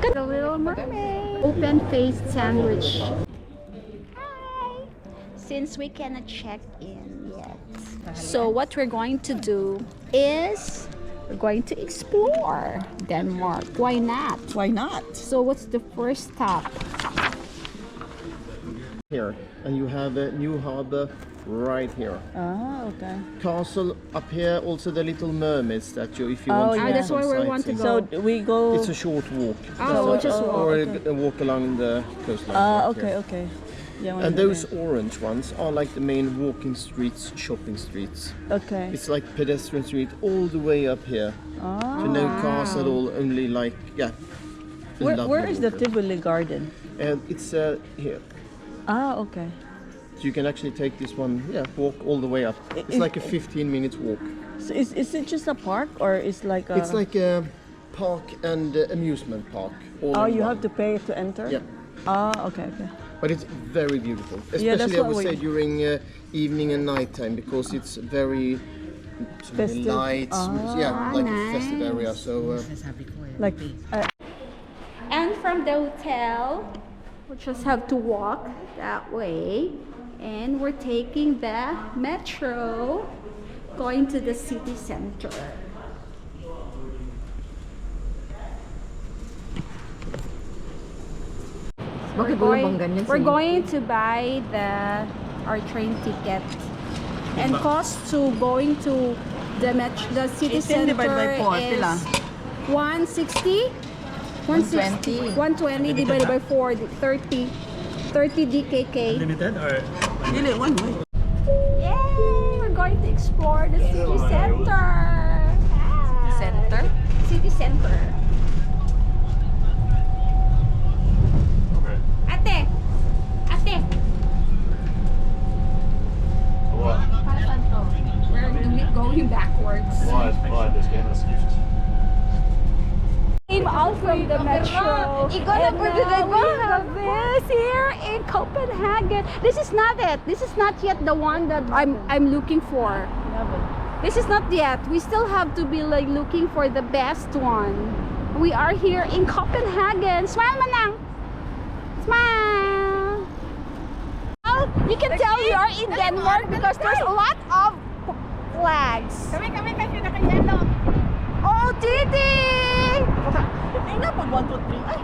The Little Mermaid. Open-faced sandwich. Hi! Since we cannot check in yet, so what we're going to do is we're going to explore Denmark. Why not? Why not? So what's the first stop? Here, and you have a new harbor right here. Ah, okay. Castle up here, also the Little Mermaid statue if you want to yeah. do That's some where we want to sightseeing. go. So we go. It's a short walk. Oh, we'll just walk. Or okay. a walk along the coastline. Ah, right okay, here. okay. Yeah. And those orange ones are like the main walking streets, shopping streets. Okay. It's like pedestrian street all the way up here. Ah. So no cars at all, only like, yeah. Where is the water. Tivoli Garden? It's here. Ah, okay. So you can actually take this one, walk all the way up. It's like a 15-minute walk. So is it just a park or is like a? It's like a park and amusement park. All Oh, in you one. have to pay to enter. Yeah, Ah, okay, okay. but it's very beautiful. Yeah, that's Especially I what would we- say during evening and nighttime because it's very so many Festive. lights. Like a festive nice. area. So Like. And from the hotel, we just have to walk that way. And we're taking the metro, going to the city center. We're going to buy our train ticket. And cost to going to the city 18 center divided by 4, is pila? 160? 120 divided by 4, 30 DKK. Limited or Dili, one way. Yay! We're going to explore the city center. Center? City center. okay. Ate! Ate! What? Para saan to? We're going backwards. Why this game is gift? Came out from the metro. And now we have this here in Copenhagen. This is not it. This is not yet the one that I'm looking for. This is not yet. We still have to be like looking for the best one. We are here in Copenhagen. Smile, Manang. Smile. Well, you can tell we are in Denmark because there's a lot of flags. Kami kasi naka-yellow. Oh, Didi! Tingnan pag 1, 2, 3. Ay!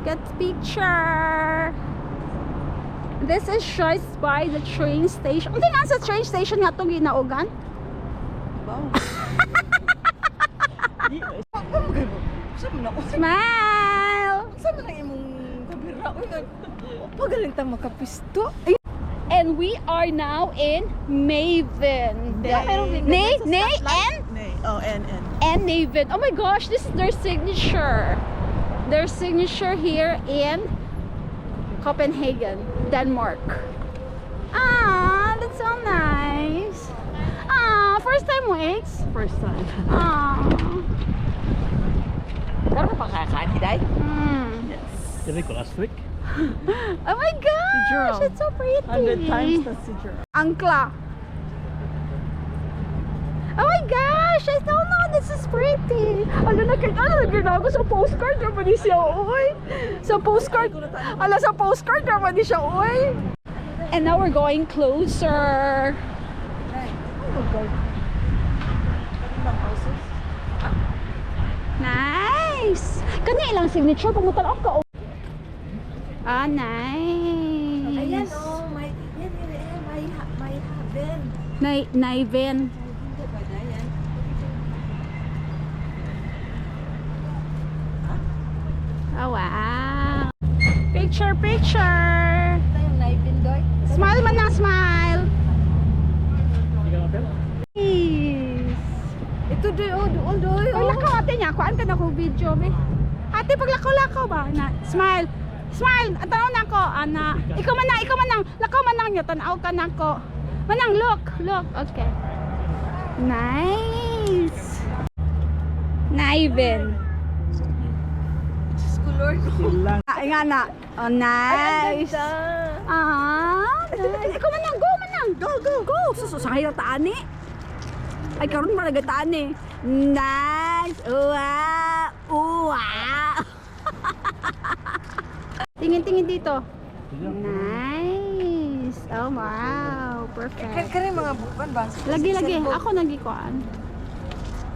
Get picture. This is just by the train station. Hindi nga sa train station nga itong ginaugan. Wow. Smile! Saan na imong kabira? Pagaling ta makapisto. And we are now in Maven. And Maven. Oh my gosh, this is their signature. Their signature here in Copenhagen, Denmark. Ah, that's so nice. Ah, first time mo, Eggs? First time. Ah. Pero pa kakain, Day? Yes. Did we go last week? Oh my gosh, Jerome. it's so pretty. 100 times the signature. Angkla. Oh my gosh, I don't know, this is pretty. Ano na ako sa postcard naman ni siya, oy. Sa postcard, sa postcard naman ni siya, oy. And now we're going closer. Nice. Kanya ilang signature, pumunta ako. Ah, nice. Ayan oh, may haven. Naiven. Hindi ba na yan? Oh, wow. Picture, picture. Ito yung naipin doy. Smile man na, smile. You got a pen? Peace. Ito doy, oh, doon doy. Ay, lakaw ate niya. Kuhaan ka na ko video, be. Ate, pag lakaw-lakaw ba? Na, smile. Smile. At tanaw na ko, ana. Ikaw man na. Lakaw man na niyo. Tanaw ka na ko. Manang, look. Okay. Nice. Naiven. Color ko. Ay nga na. Oh, nice. Ah, nice. Ikaw manang, go manang. Go. Susakay na taan eh. Ay, karoon mo nagataan eh. Nice. Wow. Oh, wow! Tingin-tingin dito. Nice! Oh, wow! Perfect. Kaya mga bukan ba? Lagi-lagi. Ako nagikuan.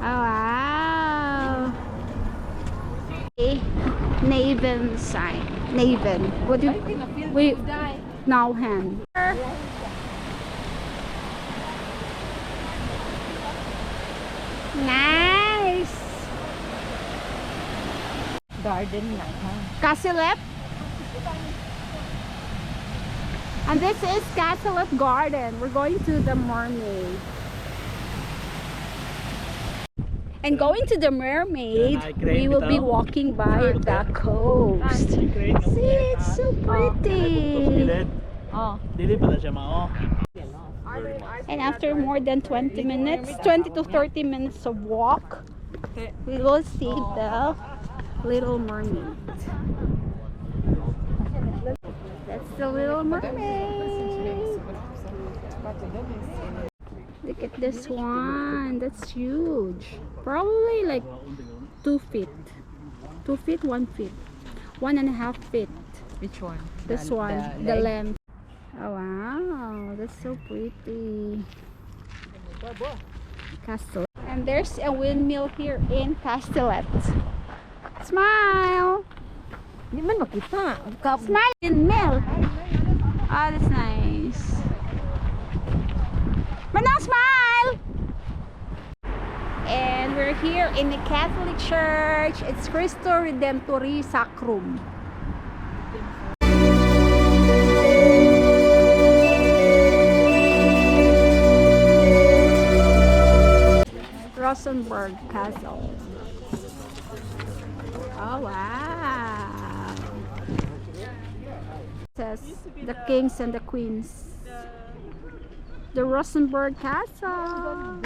Oh, wow! Okay. Naven sign. Naven. What do you... Wait. Now hand. Nice! Garden lang, ha? Castle. And this is Castle Garden. We're going to the Mermaid. And going to the Mermaid, we will be walking by the coast. See, it's so pretty. Oh. Dili pala siya mao. And after more than 20 minutes, 20 to 30 minutes of walk, we will see the Little Mermaid. That's the Little Mermaid. Look at this one. That's huge. Probably like 2 feet. 2 feet, 1 feet. 1.5 feet. Which one? This one, the length. Oh wow, that's so pretty. Castle. And there's a windmill here in Castellet. Smile! Hindi man makita. Smile! Windmill! Oh, that's nice. Manang smile! And we're here in the Catholic Church. It's Christo Redemptori Sacrum. Rosenborg Castle. Oh wow! It says the kings and the queens. The Rosenborg Castle.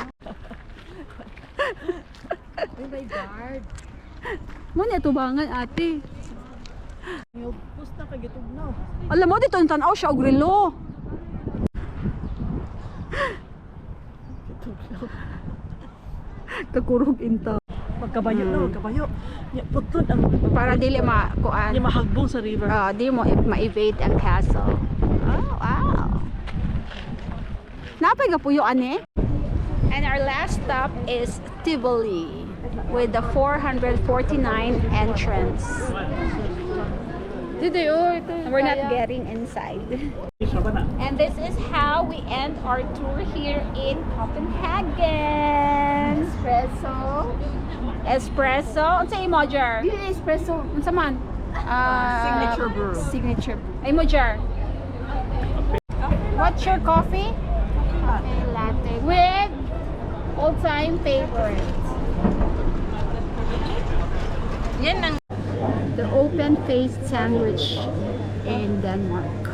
May guard. Muna tubangan ate. Yung post na kagitog na. Alam mo dito ang tanaw siya og relo. Kakurog inta. Magkabayo na, magkabayo. Ya, putod ang Para dili makuan. Yung mahagbong sa river. Di mo ma-evade ang castle. Oh, wow. Napay nga puyo ane. And our last stop is Tivoli with the 449 entrance. We're not getting inside. And this is how we end our tour here in Copenhagen. Espresso. Unsa imo jar? Espresso. Unsa man? Signature brew. Signature. Ay mo jar. What's your coffee? Latte with all-time favorites. Yan ang The open-faced sandwich in Denmark.